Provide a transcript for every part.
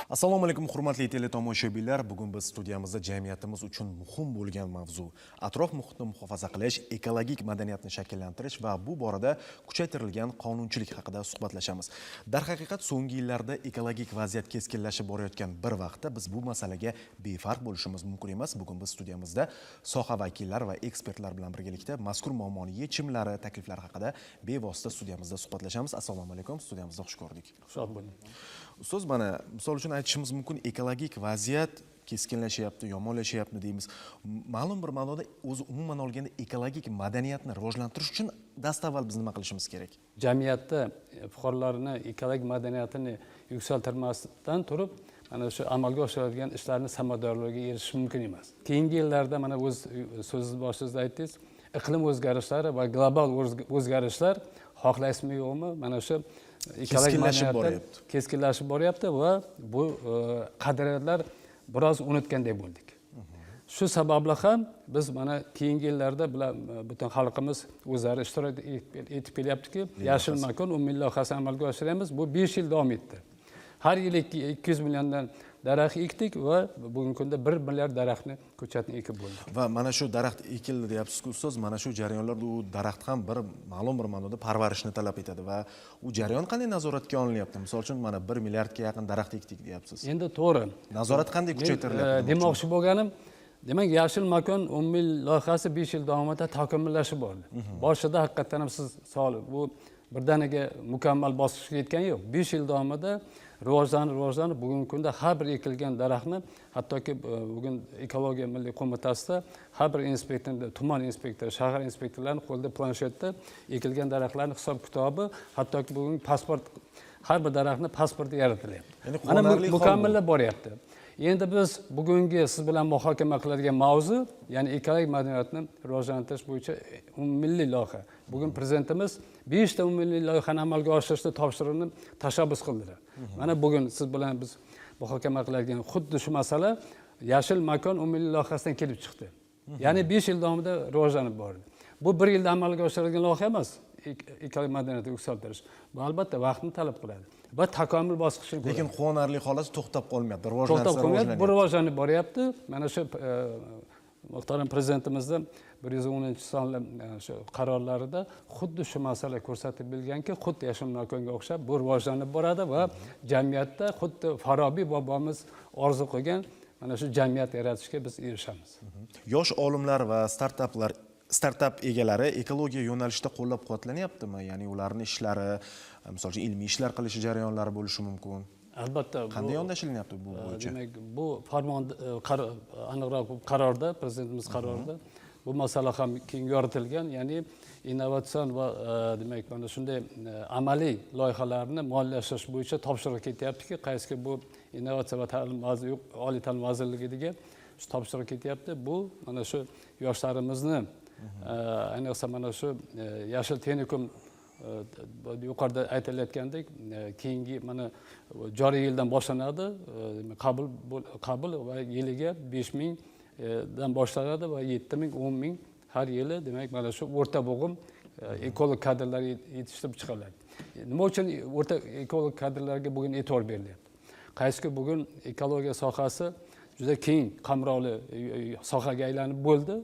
Assalomu alaykum hurmatli teletomoshabinlar. Bugun biz studiyamizda jamiyatimiz uchun muhim bo'lgan mavzu atrof muhitni muhofaza qilish, ekologik madaniyatni shakllantirish va bu borada kuchaytirilgan qonunchilik haqida suhbatlashamiz. Darhaqiqat so'nggi yillarda ekologik vaziyat keskinlashib borayotgan bir vaqtda biz bu masalaga befarq bo'lishimiz mumkin emas. Bugun biz studiyamizda soha vakillari va ekspertlar bilan birgalikda mazkur muammoning yechimlari, takliflari haqida bevosita studiyamizda suhbatlashamiz. Assalomu alaykum, studiyamizda xush ko'rdik. Xushod bo'ling. Ustoz, mana misol uchun aytishimiz mumkin, ekologik vaziyat keskinlashyapti, yomonlashyapti deymiz. Ma'lum bir ma'noda o'zi umuman olganda ekologik madaniyatni rivojlantirish uchun dastavval biz nima qilishimiz kerak? Jamiyatda fuqarolarni ekologik madaniyatini yuksaltirmasdan turib, mana shu amalga oshiradigan ishlarni samaradorligiga erishish mumkin emas. Keyingi yillarda mana o'z so'zingiz boshingizda aytdingiz, iqlim o'zgarishlari va global o'zgarishlar xohlaysizmi yo'qmi, mana shu keskinlashib boryapti va bu qadriyatlar biroz unutgandek bo'ldik. Shu sababli ham biz mana keyingi yillarda butun xalqimiz o'zlari ishtirok etib kelyaptiki, yashil makon umumiy loyihasini amalga oshiramiz. Bu 5 yil davom etdi. Har yili 200 milliondan daraxt ekdik va bugungi kunda 1 milliard daraxtni ko'chatni ekib bo'ldik. Va mana shu daraxt ekildi deyapsiz-ku ustoz, mana shu jarayonlarda u daraxt ham ma'lum bir ma'noda parvarishni talab etadi va u jarayon qanday nazoratga olinyapti? Misol uchun mana 1 milliardga yaqin daraxt ekdik deyapsiz. Endi to'g'ri. Nazorat qanday kuchaytirilyapti? Demoqchi bo'lganim, demak, yashil makon umumiy loyihasi 5 yil davomida takomillashib bordi. Boshida haqiqatan ham siz bu birdaniga mukammal bosqichga yetgani yo'q. 5 yil davomida rivojlanib bugungi kunda har bir ekilgan daraxtni, hattoki bugun ekologiya milliy qo'mitasida har bir inspektor, tuman inspektori, shahar inspektorlarining qo'lida planshetda ekilgan daraxtlarning hisob-kitobi, hattoki bugun pasport, har bir daraxtning pasporti yaratilyapti. Mana mukammallab boryapti. Endi biz bugungi siz bilan muhokama qiladigan mavzu, ya'ni ekologik madaniyatni rivojlantirish bo'yicha umummilliy loyiha. Bugun prezidentimiz 5 ta umummilliy loyihani amalga oshirishni topshiriqni tashabbus qildilar. Mana bugun siz bilan biz muhokama qiladigan xuddi shu masala yashil makon umummilliy loyihasidan kelib chiqdi. Ya'ni 5 yil davomida rivojlanib bordi. Bu 1 yilda amalga oshiriladigan loyiha emas. Ekologik madaniyatni yuksaltirish. Bu albatta vaqtni talab qiladi va takomil bosqichini. Lekin quvonarli holat to'xtab qolmayapti. Bu rivojlanib boryapti. Mana shu muhtaram prezidentimizning 110-sonli shu qarorlarida xuddi shu masala ko'rsatib bilganki, xuddi yashil makonga o'xshab bu rivojlanib boradi va jamiyatda xuddi Farabiy bobomiz orzu qilgan mana shu jamiyat yaratishga biz erishamiz. Yosh olimlar va startap egalari ekologiya yo'nalishida qo'llab-quvvatlanyaptimi? Ya'ni ularning ishlari, misol uchun ilmiy ishlar qilish jarayonlari bo'lishi mumkin. Albatta, qanday yondashilyapti bu bo'yicha? Demak, bu farmonda aniqroq qarorda, prezidentimiz qarorida bu masala ham keng yoritilgan, ya'ni innovatsion va demak mana shunday amaliy loyihalarni moliyalashtirish bo'yicha topshiriq ketyaptiki, qaysi bu innovatsiya va oliy ta'lim vazirligiga shu topshiriq ketyapti. Bu mana shu yoshlarimizni ayniqsa mana shu yashil texnikum yuqorida aytilayotgandek keyingi mana joriy yildan boshlanadi, qabul va yiliga 5000 dan boshlanadi va 7000, 10000 har yili, demak mana shu o'rta bo'g'im ekolog kadrlar yetishtirib chiqariladi. Nima uchun o'rta ekolog kadrlarga bugun e'tibor berilyapti? Qaysiki bugun ekologiya sohasi juda keng qamrovli sohaga aylanib bo'ldi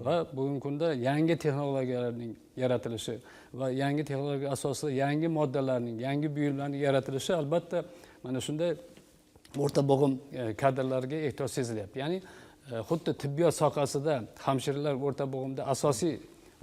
va bugungi kunda yangi texnologiyalarning yaratilishi va yangi texnologiya asosida yangi moddalarning, yangi buyumlarning yaratilishi albatta mana shunday o'rta bo'g'im kadrlarga ehtiyoj sezilyapti. Ya'ni xuddi tibbiyot sohasida hamshiralar o'rta bo'g'imda asosiy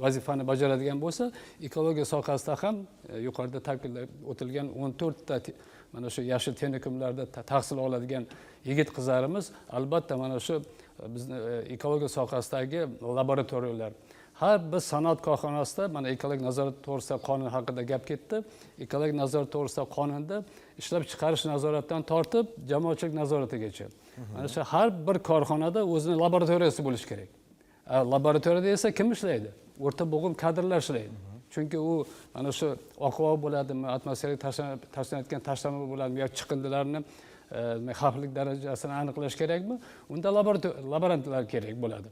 vazifani bajaradigan bo'lsa, ekologiya sohasida ham yuqorida ta'kidlab o'tilgan 14 ta mana shu yashil texnikumlarda tahsil oladigan yigit qizlarimiz albatta mana shu bizni ekologiya sohasidagi laboratoriyalar, har bir sanoat korxonasida mana ekologik nazorat to'g'risidagi qonun haqida gap ketdi. Ekologik nazorat to'g'risidagi qonunda ishlab chiqarish nazoratidan tortib jamoatchilik nazoratigacha. Mana shu har bir korxonada o'zining laboratoriyasi bo'lishi kerak. Laboratoriyada esa kim ishlaydi? O'rta bo'g'im kadrlar ishlaydi. Chunki u mana shu oqova bo'ladimi, atmosferaga tashlanayotgan tashlama bo'ladimi yoki chiqindilarni xavflilik darajasini aniqlash kerakmi? Unda laborantlar kerak bo'ladi.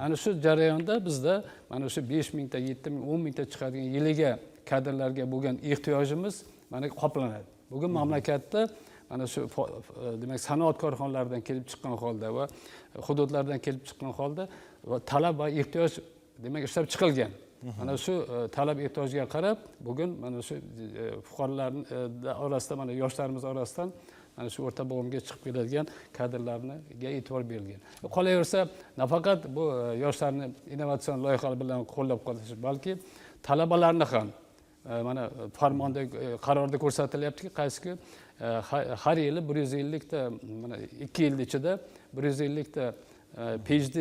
Ana shu jarayonda bizda mana shu 5000 ta, 7000, 10000 ta chiqadigan yiliga kadrlarga bo'lgan ehtiyojimiz mana qoplanadi. Bugun mamlakatda mana shu demak sanoat korxonalaridan kelib chiqqan holda va hududlardan kelib chiqqan holda va talab va ehtiyoj demak ishlab chiqilgan. Mana shu talab ehtiyojga qarab bugun mana shu fuqarolarning orasida mana yoshlarimiz orasidan mana shu o'rta bo'limga chiqib keladigan kadrlarga e'tibor berilgan. Qolaversa, nafaqat bu yoshlarni innovatsion loyihalar bilan qo'llab-quvvatlash, balki talabalarni ham mana farmonda qarorda ko'rsatilyaptiki, qaysiki har yili 150 ta mana 2 yil ichida 150 ta PhD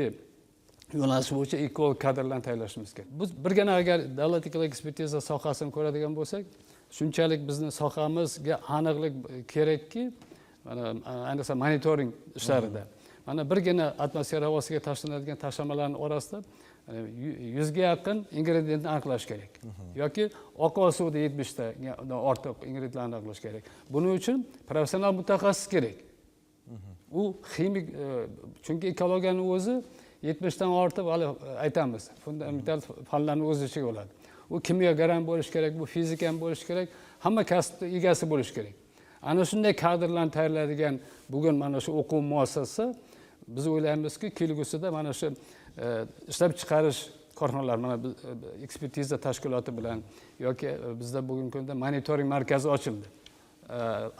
yo'nalish bo'yicha ekolog kadrlarni tayyorlashimiz kerak. Biz birgina agar davlat ekologik ekspertiza sohasini ko'radigan bo'lsak, shunchalik bizning sohamizga aniqlik kerakki, mana ayniqsa monitoring ishlarida. Mana birgina atmosfera havosiga tashlanadigan tashlamalarning orasida 100 ga yaqin ingrediyentni aniqlash kerak. Yoki oqova suvda 70 ta ortiq ingrediyentlarni aniqlash kerak. Buning uchun professional mutaxassis kerak. U ximik, chunki ekologiyaning o'zi 70 dan ortiq hali aytamiz, fundamental fanlarning o'z ichiga oladi. U kimyogar ham bo'lish kerak, bu fizik ham bo'lish kerak, hamma kasb egasi bo'lish kerak. Ana shunday kadrlarni tayyorlaydigan bugun mana shu o'quv muassasasi biz o'ylaymizki, kelgusida mana shu ishlab chiqarish korxonalari, mana ekspertiza tashkiloti bilan yoki bizda bugungi kunda monitoring markazi ochildi.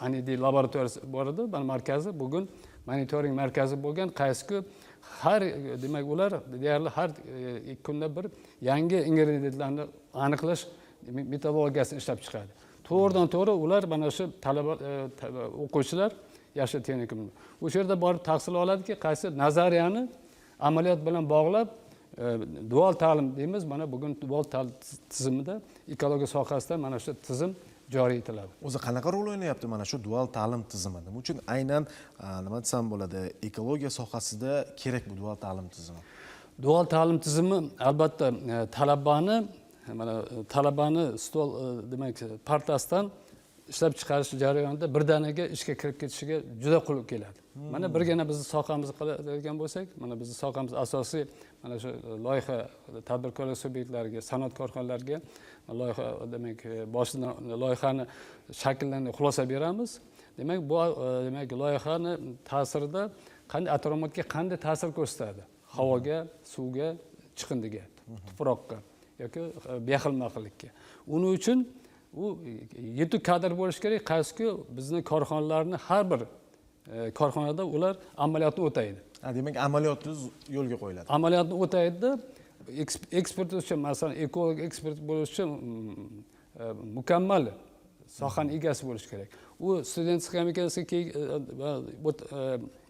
Anidi laboratoriyasi bor edi, mana markazi bugun monitoring markazi bo'lgan, qaysiki har demak ular deyarli har 2 kunda bir yangi ingrediyentlarni aniqlash metodologiyasini ishlab chiqadi. To'g'ridan-to'g'ri ular mana shu talaba o'quvchilar Yashil texnikum o'sha yerda borib tahsil oladiki, qaysi nazariyani amaliyot bilan bog'lab dual ta'lim deymiz. Mana bugun dual ta'lim tizimida ekologiya sohasida mana shu tizim joriy etiladi. O'zi qanaqa rol o'ynayapti mana shu dual ta'lim tizimi? Nima uchun aynan nima desam bo'ladi, ekologiya sohasida kerak bu dual ta'lim tizimi? Dual ta'lim tizimi albatta talabani stol demak partasidan ishlab chiqarish jarayonida birdaniga ishga kirib ketishiga juda qulay keladi. Mana birgina bizning sohamizni qiladigan bo'lsak, mana bizning sohamiz asosiy mana shu loyiha tadbirkorlik subyektlariga, sanoat korxonalariga loyiha demak boshidan loyihani shaklini xulosa beramiz. Demak bu demak loyihani ta'sirida qanday atrofga qanday ta'sir ko'rsatadi? Havoga, suvga, chiqindiga, tuproqqa yoki bexilma-xillikka. Uning uchun u yetuk kadr bo'lish kerak, qaysiki bizning korxonalarni har bir korxonada ular amaliyotni o'taydi. Demak, amaliyotni yo'lga qo'yiladi. Amaliyotni o'taydi. Ekspert uchun, masalan, ekolog ekspert bo'lish uchun mukammal sohaning egasi bo'lish kerak. U student skamikasiga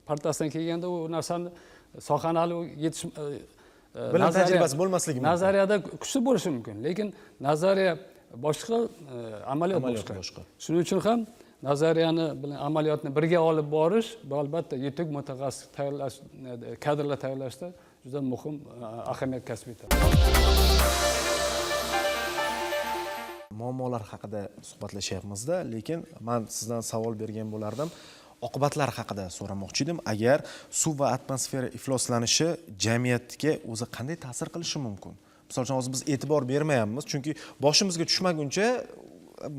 partasidan kelganda u narsani sohani hali yetish bilim tajribasi bo'lmasligi mumkin. Nazariyada kuchli bo'lishi mumkin, lekin nazariya boshqa, amaliyot boshqa. Shuning uchun ham nazariyani bilan amaliyotni birga olib borish va albatta yetuk mutaxassis tayyorlash, kadrlar tayyorlashda juda muhim ahamiyat kasb etadi. Muammolar haqida suhbatlashyapmiz-da, lekin men sizdan savol bergan bo'lardim. Oqibatlar haqida so'ramoqchi edim. Agar suv va atmosfera ifloslanishi jamiyatga o'zi qanday ta'sir qilishi mumkin? Misol uchun hozir biz e'tibor bermayapmiz, chunki boshimizga tushmaguncha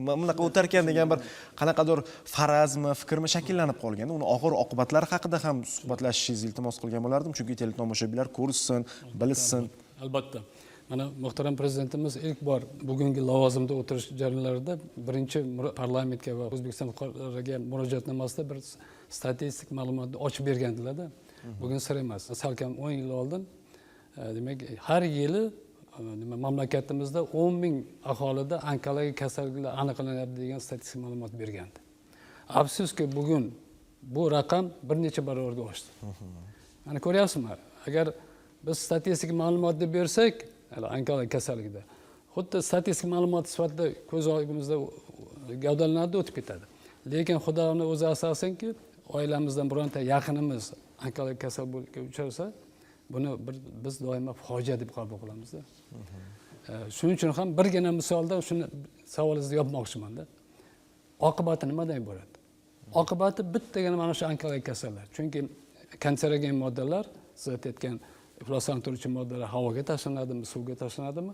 bunaqa o'tarkan degan bir qanaqadir farazmi, fikrmi shakllanib qolgan. Uni og'ir oqibatlari haqida ham suhbatlashishingizni iltimos qilgan bo'lardim, chunki teletomoshabinlar ko'rishsin, bilishsin. Albatta. Mana muhtaram prezidentimiz ilk bor bugungi lavozimda o'tirish jarayonlarida birinchi parlamentga va O'zbekiston fuqarolariga murojaatnomasida bir statistik ma'lumotni ochib bergandilar-da. Bugun sir emas. Salkam 10 yil oldin demak har yili mamlakatimizda 10 ming aholida onkologik kasalliklar aniqlanadi degan statistik ma'lumot bergandi. Afsuski bugun bu raqam bir necha barobarga oshdi. Mana ko'ryapsizmi? Agar biz statistik ma'lumot deb bersak, onkologik kasallikda xuddi statistik ma'lumot sifatida ko'z o'ngimizda gavdalanadi, o'tib ketadi. Lekin Xudoning o'zi asrasinki, oilamizdan bironta yaqinimiz onkologik kasallikka uchrasa, buni biz doimo fojia deb qabul qilamiz-da. Shuning uchun ham birgina misolda shuni savolingizni yopmoqchiman-da. Oqibati nimadan iborat? Oqibati bittagina mana shu onkologik kasallar. Chunki kanserogen moddalar, siz aytgan ifloslantiruvchi moddalar havoga tashlanadimi, suvga tashlanadimi?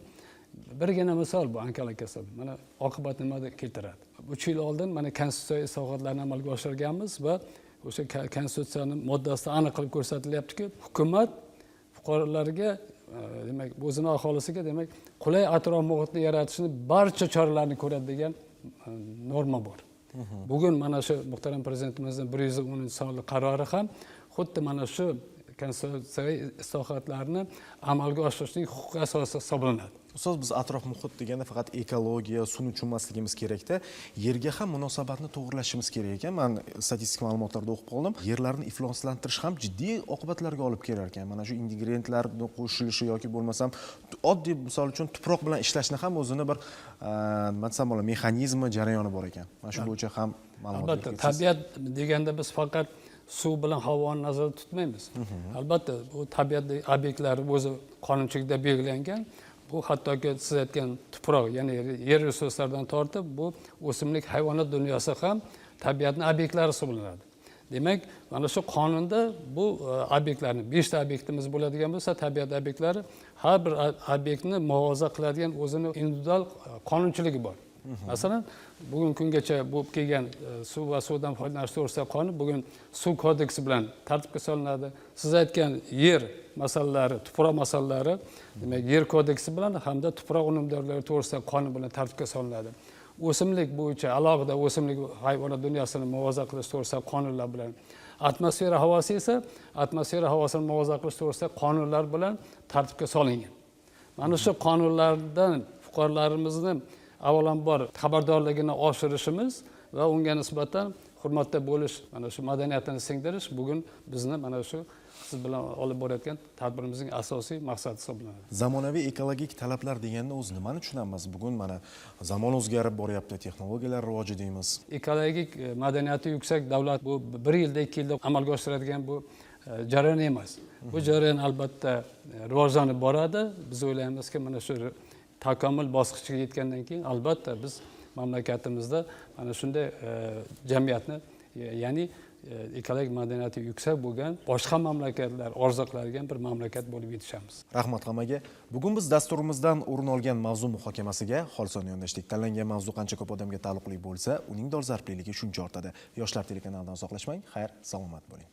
birgina misol bu ankala kasal. Mana oqibat nimada keltiradi. 3 yil oldin mana konstitutsiya islohotlarini amalga oshirganmiz va o'sha konstitutsiyaning moddasida aniq qilib ko'rsatilyaptiki, hukumat fuqarolarga demak o'zini aholisiga demak qulay atrof muhitni yaratishni barcha choralarni ko'radi degan norma bor. Bugun mana shu muhtaram prezidentimizning 110-sonli qarori ham xuddi mana shu konstitutsiyaviy islohotlarni amalga oshirishning huquqiy asosi hisoblanadi. Ustoz, biz atrof muhit deganda faqat ekologiya, suvni tushunmasligimiz kerakda, yerga ham munosabatni to'g'rilashimiz kerak ekan. Men statistik ma'lumotlarda o'qib qoldim. Yerlarni ifloslantirish ham jiddiy oqibatlarga olib kelar ekan. Mana shu ingrediyentlarning qo'shilishi yoki bo'lmasam oddiy misol uchun tuproq bilan ishlashni ham o'zini bir nima desam bo'ladi, mexanizmi, jarayoni bor ekan. Mana shu bo'yicha ham ma'lumot Albatta, tabiat deganda biz faqat suv bilan havoni nazarda tutmaymiz. Albatta, bu tabiat obyektlari o'zi qonunchilikda belgilangan. Bu hattoki siz aytgan tuproq, ya'ni yer resurslaridan tortib, bu o'simlik, hayvonot dunyosi ham tabiatning obyektlari hisoblanadi. Demak, mana shu qonunda bu obyektlarni 5 ta obyektimiz bo'ladigan bo'lsa, tabiat obyektlari har bir obyektni muhofaza qiladigan o'zini individual qonunchiligi bor. Masalan, bugun kungacha bo'lib kelgan suv va suvdan foydalanish to'g'risidagi qonun bugun suv kodeksi bilan tartibga solinadi. Siz aytgan yer masalalari, tuproq masalalari, demak, yer kodeksi bilan hamda tuproq unumdorlari to'g'risidagi qonun bilan tartibga solinadi. O'simlik bo'yicha alohida o'simlik hayvonot dunyosini muhofaza qilish to'g'risidagi qonunlar bilan, atmosfera havosi esa atmosfera havosini muhofaza qilish to'g'risidagi qonunlar bilan tartibga solingan. Mana shu qonunlardan fuqarolarimizni avvalambor xabardorligini oshirishimiz va unga nisbatan hurmatda bo'lish, mana shu madaniyatini singdirish bugun bizni mana shu siz bilan olib borayotgan tadbirimizning asosiy maqsadi hisoblanadi. Zamonaviy ekologik talablar deganda o'zi nimani tushunamiz? Bugun mana zamon o'zgarib boryapti, texnologiyalar rivoji deymiz. Ekologik madaniyati yuksak davlat bu 1 yilda 2 yilda amalga oshiradigan bu jarayon emas. Bu jarayon albatta rivojlanib boradi. Biz o'ylaymizki, mana shu takomil bosqichiga yetgandan keyin albatta biz mamlakatimizda mana shunday jamiyatni, ya'ni ekologik madaniyati yuksak bo'lgan boshqa mamlakatlar orzu qiladigan bir mamlakat bo'lib yetishamiz. Rahmat hammaga. Bugun biz dasturimizdan o'rin olgan mavzu muhokamasiga xolisona yondashdik. Tanlangan mavzu qancha ko'p odamga taalluqli bo'lsa, uning dolzarbligi shuncha ortadi. Yoshlar telekanalidan uzoqlashmang. Xayr, salomat bo'ling.